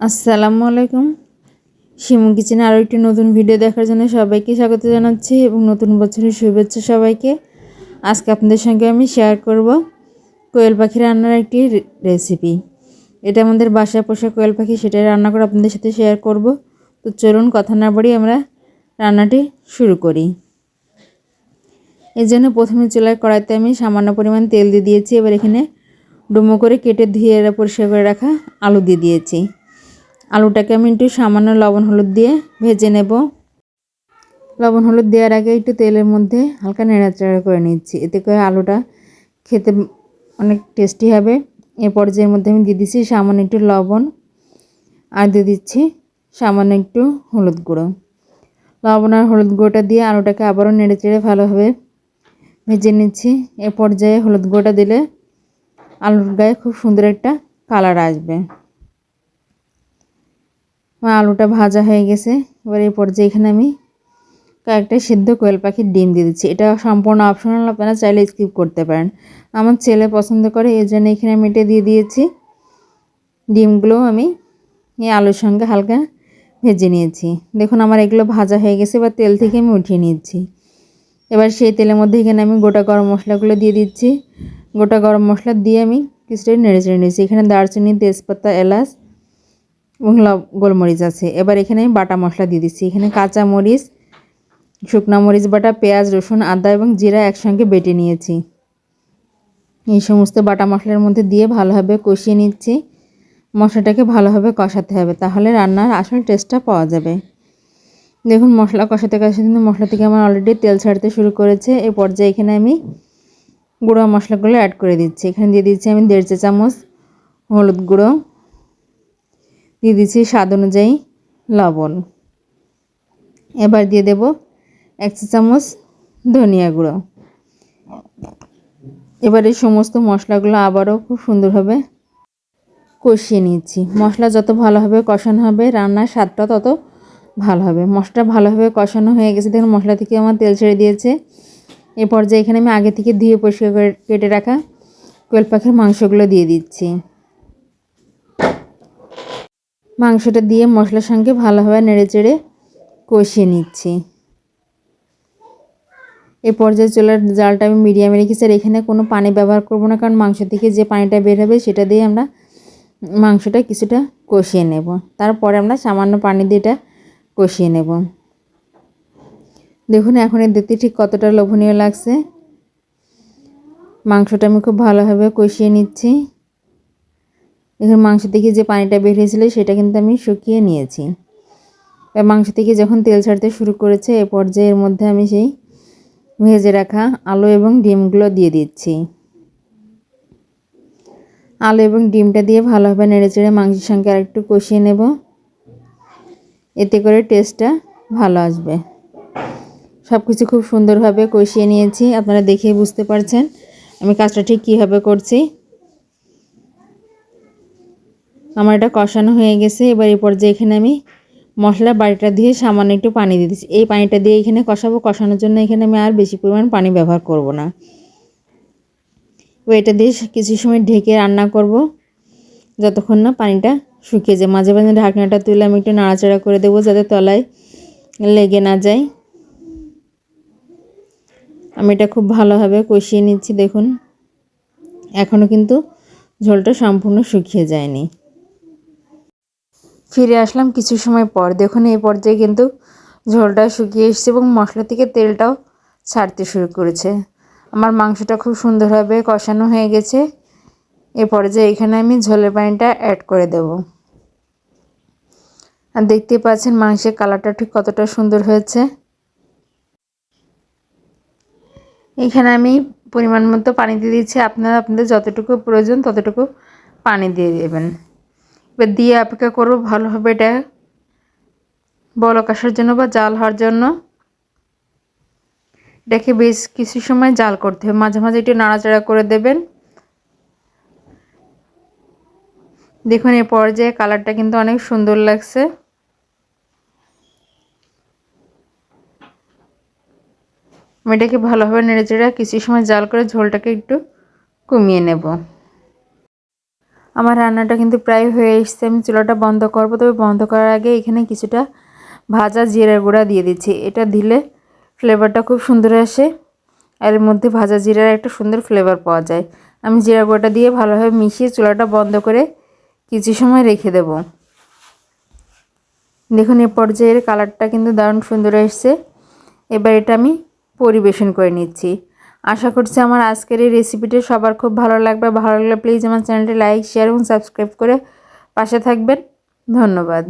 আসসালামু আলাইকুম। শিমু কিচেনে আরও একটি নতুন ভিডিও দেখার জন্য সবাইকে স্বাগত জানাচ্ছি এবং নতুন বছরের শুভেচ্ছা সবাইকে। আজকে আপনাদের সঙ্গে আমি শেয়ার করব কোয়েল পাখি রান্নার একটি রেসিপি। এটা আমাদের বাসায় পোষা কোয়েল পাখি, সেটাই রান্না করে আপনাদের সাথে শেয়ার করব। তো চলুন কথা না বাড়িয়ে আমরা রান্নাটি শুরু করি। এই জন্য প্রথমে চুলায় কড়াইতে আমি সামান্য পরিমাণ তেল দিয়ে দিয়েছি। এবার এখানে ডুমো করে কেটে ধুয়ে পরিষ্কার করে রাখা আলু দিয়ে দিয়েছি। আলুটাকে আমি একটু সামান্য লবণ হলুদ দিয়ে ভেজে নেব। লবণ হলুদ দেওয়ার আগে একটু তেলের মধ্যে হালকা নেড়াচাড়া করে নিচ্ছি, এতে করে আলুটা খেতে অনেক টেস্টি হবে। এ পর্যায়ের মধ্যে আমি দিয়ে দিচ্ছি সামান্য একটু লবণ আর দিয়ে দিচ্ছি সামান্য একটু হলুদ গুঁড়ো। লবণ আর হলুদ গুঁড়োটা দিয়ে আলুটাকে আবারও নেড়েচেড়ে ভালোভাবে ভেজে নিচ্ছি। এ পর্যায়ে হলুদ গুঁড়োটা দিলে আলুর গায়ে খুব সুন্দর একটা কালার আসবে। আলুটা ভাজা হয়ে গেছে। এবার এই পর্যায়ে এখানে আমি কয়েকটা সিদ্ধ কোয়েল পাখির ডিম দিয়ে দিচ্ছি। এটা সম্পূর্ণ অপশনাল, আপনারা চাইলে স্কিপ করতে পারেন। আমার ছেলে পছন্দ করে, এই জন্য এখানে আমি এটা দিয়ে দিয়েছি। ডিমগুলো আমি এই আলুর সঙ্গে হালকা ভেজে নিয়েছি। দেখুন আমার এগুলো ভাজা হয়ে গেছে। এবার তেল থেকে আমি উঠিয়ে নিচ্ছি। এবার সেই তেলের মধ্যে এখানে আমি গোটা গরম মশলাগুলো দিয়ে দিচ্ছি। গোটা গরম মশলা দিয়ে আমি কিছুটা নেড়ে চেড়ে নিয়েছি। এখানে দারচিনি, তেজপাতা, এলাচ এবং গোলমরিচ আছে। এবার এখানে আমি বাটা মশলা দিয়ে দিচ্ছি। এখানে কাঁচা মরিচ, শুকনো মরিচ বাটা, পেঁয়াজ, রসুন, আদা এবং জিরা একসঙ্গে বেটে নিয়েছি। এই সমস্ত বাটা মশলার মধ্যে দিয়ে ভালোভাবে কষিয়ে নিচ্ছি। মশলাটাকে ভালোভাবে কষাতে হবে, তাহলে রান্নার আসল টেস্টটা পাওয়া যাবে। দেখুন মশলা কষাতে কষাতে কিন্তু মশলা থেকে আমার অলরেডি তেল ছাড়তে শুরু করেছে। এই পর্যায়ে এখানে আমি গুঁড়ো মশলাগুলো অ্যাড করে দিচ্ছি। এখানে দিয়ে দিচ্ছি আমি 1.5 চা চামচ হলুদ গুঁড়ো, দিয়ে দিচ্ছি স্বাদ অনুযায়ী লবণ। এবার দিয়ে দেব 1 চা চামচ ধনিয়া গুঁড়ো। এবার এই সমস্ত মশলাগুলো আবারও খুব সুন্দরভাবে কষিয়ে নিচ্ছি। মশলা যত ভালোভাবে কষানো হবে রান্নার স্বাদটা তত ভালো হবে। মশলাটা ভালোভাবে কষানো হয়ে গেছে। দেখুন মশলা থেকে আমার তেল ছেড়ে দিয়েছে। এ পর্যায়ে এখানে আমি আগে থেকে ধুয়ে পরিষ্কার করে কেটে রাখা কোয়েল পাখির মাংসগুলো দিয়ে দিচ্ছি। মাংসটা দিয়ে মশলার সঙ্গে ভালোভাবে নেড়েচেড়ে কষিয়ে নিচ্ছি। এই পর্যায়ে চুলার জালটা আমি মিডিয়ামে রেখেছি। আর এখানে কোনো পানি ব্যবহার করব না, কারণ মাংস থেকে যে পানিটা বের হবে সেটা দিয়ে আমরা মাংসটা কিছুটা কষিয়ে নেব। তারপরে আমরা সামান্য পানি দিয়ে এটা কষিয়ে নেব। দেখুন এখন দেখতে ঠিক কতটা লোভনীয় লাগছে। মাংসটা আমি খুব ভালোভাবে কষিয়ে নিচ্ছি। এখন মাংস থেকে যে পানিটা বের হয়েছিল সেটা কিন্তু আমি শুকিয়ে নিয়েছি। মাংস থেকে যখন তেল ছাড়তে শুরু করেছে এ পর্যায়ে এর মধ্যে আমি সেই ভেজে রাখা আলু এবং ডিমগুলো দিয়ে দিচ্ছি। আলু এবং ডিমটা দিয়ে ভালোভাবে নেড়েচেড়ে মাংসের সঙ্গে আরেকটু কষিয়ে নেব, এতে করে টেস্টটা ভালো আসবে। সব কিছু খুব সুন্দরভাবে কষিয়ে নিয়েছি। আপনারা দেখেই বুঝতে পারছেন আমি কাজটা ঠিক কীভাবে করছি। আমার এটা কষানো হয়ে গেছে। এবার এই পর্যায়ে এখানে আমি মশলা বাটিটা দিয়ে সামান্য একটু পানি দিয়ে দিচ্ছি। এই পানিটা দিয়ে এখানে কষাবো। কষানোর জন্য এখানে আমি আর বেশি পরিমাণ পানি ব্যবহার করব না। এবার এটা দিয়ে কিছু সময় ঢেকে রান্না করব যতক্ষণ না পানিটা শুকিয়ে যায়। মাঝে মাঝে ঢাকনাটা তুলে আমি একটু নাড়াচাড়া করে দেবো যাতে তলায় লেগে না যায়। আমি এটা খুব ভালোভাবে কষিয়ে নিচ্ছি। দেখুন এখনও কিন্তু ঝোলটা সম্পূর্ণ শুকিয়ে যায়নি। ফিরে আসলাম কিছু সময় পর। দেখুন এই পর্যায়ে কিন্তু ঝোলটা শুকিয়ে এসেছে এবং মশলা থেকে তেলটাও ছাড়তে শুরু করেছে। আমার মাংসটা খুব সুন্দরভাবে কষানো হয়ে গেছে। এ পর্যায়ে এখানে আমি ঝোলের পানিটা অ্যাড করে দেব। আর দেখতে পাচ্ছেন মাংসের কালারটা ঠিক কতটা সুন্দর হয়েছে। এখানে আমি পরিমাণ মতো পানি দিয়ে দিচ্ছি। আপনারা আপনাদের যতটুকু প্রয়োজন ততটুকু পানি দিয়ে দেবেন। এবার দিয়ে অপেক্ষা করব ভালোভাবে এটা বলক আসার জন্য বা জাল হওয়ার জন্য। এটাকে বেশ কিছু সময় জাল করতে হবে, মাঝে মাঝে একটু নাড়াচাড়া করে দেবেন। দেখুন এই পর্যায়ে কালারটা কিন্তু অনেক সুন্দর লাগছে। আমি এটাকে ভালোভাবে নেড়েচেড়ে কিছু সময় জাল করে ঝোলটাকে একটু কমিয়ে নেব। আমার রান্নাটা কিন্তু প্রায় হয়ে এসছে। আমি চুলাটা বন্ধ করব, তবে বন্ধ করার আগে এখানে কিছুটা ভাজা জিরার গুঁড়া দিয়ে দিচ্ছি। এটা দিলে ফ্লেভারটা খুব সুন্দর আসে, আর এর মধ্যে ভাজা জিরার একটা সুন্দর ফ্লেভার পাওয়া যায়। আমি জিরা গুঁড়াটা দিয়ে ভালোভাবে মিশিয়ে চুলাটা বন্ধ করে কিছু সময় রেখে দেব। দেখুন এই পর্যায়ের কালারটা কিন্তু দারুণ সুন্দর এসছে। এবার এটা আমি পরিবেশন করে নিচ্ছি। আশা করছি আমার আজকের এই রেসিপিটি সবার খুব ভালো লাগবে। ভালো লাগলে প্লিজ আমার চ্যানেলটি লাইক, শেয়ার এবং সাবস্ক্রাইব করে পাশে থাকবেন। ধন্যবাদ।